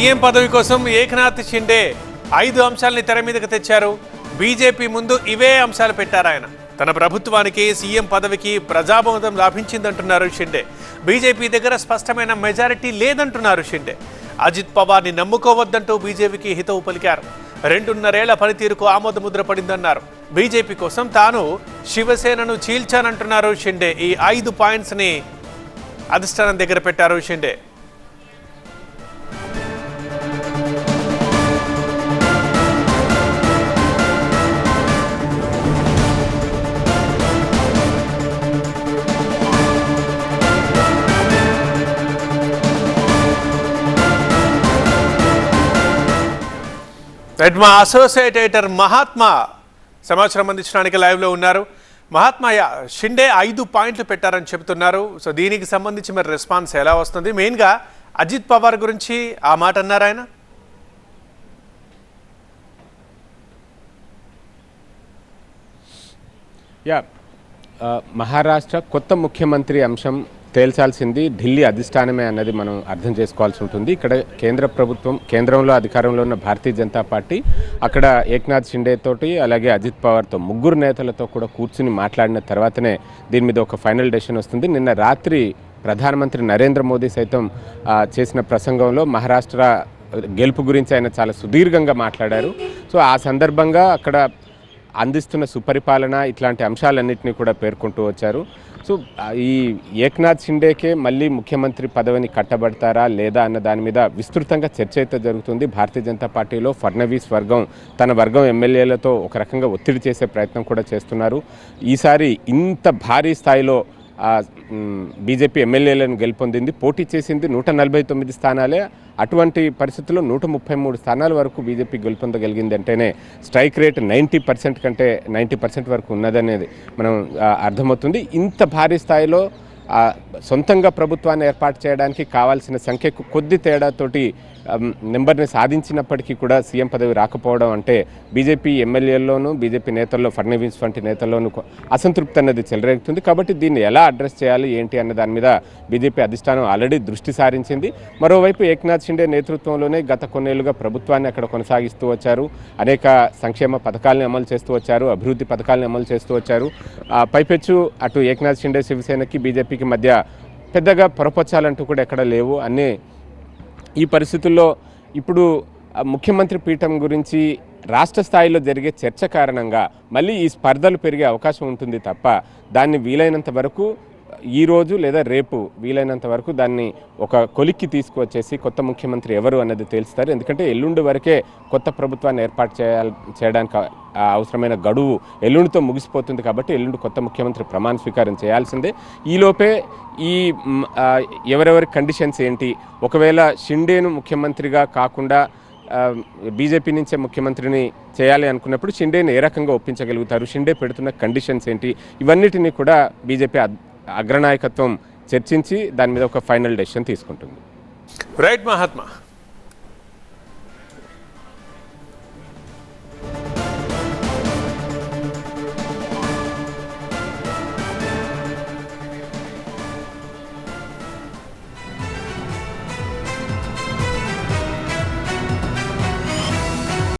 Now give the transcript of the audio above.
CM పదవి కోసం ఏక్నాథ్ షిండే 5 అంశాలని తెర మీదకు తెచ్చారు. బీజేపీ ముందు ఇవే అంశాలు పెట్టారు ఆయన. తన ప్రభుత్వానికి సీఎం పదవికి ప్రజాబోధం లాభించిందంటున్నారు షిండే. బీజేపీ దగ్గర స్పష్టమైన మెజారిటీ లేదంటున్నారు షిండే. అజిత్ పవార్ని నమ్ముకోవద్దంటూ బీజేపీకి హితవు పలికారు. 2.5 ఏళ్ల పనితీరుకు ఆమోదముద్ర పడిందన్నారు. బీజేపీ కోసం తాను శివసేనను చీల్చానంటున్నారు షిండే. ఈ 5 పాయింట్స్ని అధిష్టానం దగ్గర పెట్టారు షిండే. మా అసోసియేట్ ఎడిటర్ మహాత్మా సమాచారం అందించడానికి లైవ్లో ఉన్నారు. మహాత్మా, షిండే 5 పాయింట్లు పెట్టారని చెబుతున్నారు. సో దీనికి సంబంధించి మరి రెస్పాన్స్ ఎలా వస్తుంది? మెయిన్గా అజిత్ పవార్ గురించి ఆ మాట అన్నారు ఆయన. మహారాష్ట్ర కొత్త ముఖ్యమంత్రి అంశం తేల్చాల్సింది ఢిల్లీ అధిష్టానమే అన్నది మనం అర్థం చేసుకోవాల్సి ఉంటుంది. ఇక్కడ కేంద్ర ప్రభుత్వం, కేంద్రంలో అధికారంలో ఉన్న భారతీయ జనతా పార్టీ అక్కడ ఏక్నాథ్ షిండే తోటి అలాగే అజిత్ పవార్తో 3 నేతలతో కూడా కూర్చుని మాట్లాడిన తర్వాతనే దీని మీద ఒక ఫైనల్ డెసిషన్ వస్తుంది. నిన్న రాత్రి ప్రధానమంత్రి నరేంద్ర మోదీ సైతం చేసిన ప్రసంగంలో మహారాష్ట్ర గెలుపు గురించి ఆయన చాలా సుదీర్ఘంగా మాట్లాడారు. సో ఆ సందర్భంగా అక్కడ అందిస్తున్న సుపరిపాలన ఇట్లాంటి అంశాలన్నింటినీ కూడా పేర్కొంటూ వచ్చారు. సో ఈ ఏక్నాథ్ షిండేకే మళ్ళీ ముఖ్యమంత్రి పదవిని కట్టబడతారా లేదా అన్న దాని మీద విస్తృతంగా చర్చ అయితే జరుగుతుంది. భారతీయ జనతా పార్టీలో ఫడ్నవీస్ వర్గం తన వర్గం ఎమ్మెల్యేలతో ఒక రకంగా ఒత్తిడి చేసే ప్రయత్నం కూడా చేస్తున్నారు. ఈసారి ఇంత భారీ స్థాయిలో బీజేపీ ఎమ్మెల్యేలను గెలుపొందింది. పోటీ చేసింది 149 స్థానాలే. అటువంటి పరిస్థితుల్లో 133 స్థానాల వరకు బీజేపీ గెలుపొందగలిగింది అంటేనే స్ట్రైక్ రేట్ 90% కంటే 90% వరకు ఉన్నదనేది మనం అర్థమవుతుంది. ఇంత భారీ స్థాయిలో సొంతంగా ప్రభుత్వాన్ని ఏర్పాటు చేయడానికి కావాల్సిన సంఖ్యకు కొద్ది తేడాతోటి నెంబర్ని సాధించినప్పటికీ కూడా సీఎం పదవి రాకపోవడం అంటే బీజేపీ ఎమ్మెల్యేల్లోనూ బీజేపీ నేతల్లో ఫడ్నవీస్ వంటి నేతల్లోనూ అసంతృప్తి అన్నది చెలరేగుతుంది. కాబట్టి దీన్ని ఎలా అడ్రస్ చేయాలి ఏంటి అన్న దాని మీద బీజేపీ అధిష్టానం ఆల్రెడీ దృష్టి సారించింది. మరోవైపు ఏక్నాథ్ షిండే నేతృత్వంలోనే గత కొన్నేళ్లుగా ప్రభుత్వాన్ని అక్కడ కొనసాగిస్తూ వచ్చారు. అనేక సంక్షేమ పథకాలను అమలు చేస్తూ వచ్చారు, అభివృద్ధి పథకాలను అమలు చేస్తూ వచ్చారు. పైపెచ్చు అటు ఏక్నాథ్ షిండే శివసేనకి బీజేపీకి మధ్య పెద్దగా పొరపచ్చాలంటూ కూడా ఎక్కడ లేవు. అన్నీ ఈ పరిస్థితుల్లో ఇప్పుడు ముఖ్యమంత్రి పీఠం గురించి రాష్ట్ర స్థాయిలో జరిగే చర్చ కారణంగా మళ్ళీ ఈ స్పర్ధలు పెరిగే అవకాశం ఉంటుంది తప్ప దాన్ని వీలైనంత వరకు ఈరోజు లేదా రేపు వీలైనంత వరకు దాన్ని ఒక కొలిక్కి తీసుకువచ్చేసి కొత్త ముఖ్యమంత్రి ఎవరు అన్నది తేల్స్తారు. ఎందుకంటే ఎల్లుండి వరకే కొత్త ప్రభుత్వాన్ని ఏర్పాటు చేయడానికి అవసరమైన గడువు ఎల్లుండితో ముగిసిపోతుంది. కాబట్టి ఎల్లుండి కొత్త ముఖ్యమంత్రి ప్రమాణ స్వీకారం చేయాల్సిందే. ఈలోపే ఈ ఎవరెవరి కండిషన్స్ ఏంటి, ఒకవేళ షిండేను ముఖ్యమంత్రిగా కాకుండా బీజేపీ నుంచే ముఖ్యమంత్రిని చేయాలి అనుకున్నప్పుడు షిండేని ఏ రకంగా ఒప్పించగలుగుతారు, షిండే పెడుతున్న కండిషన్స్ ఏంటి, ఇవన్నిటినీ కూడా బీజేపీ అగ్రనాయకత్వం చర్చించి దాని మీద ఒక ఫైనల్ డెసిషన్ తీసుకుంటుంది. రైట్ మహాత్మా.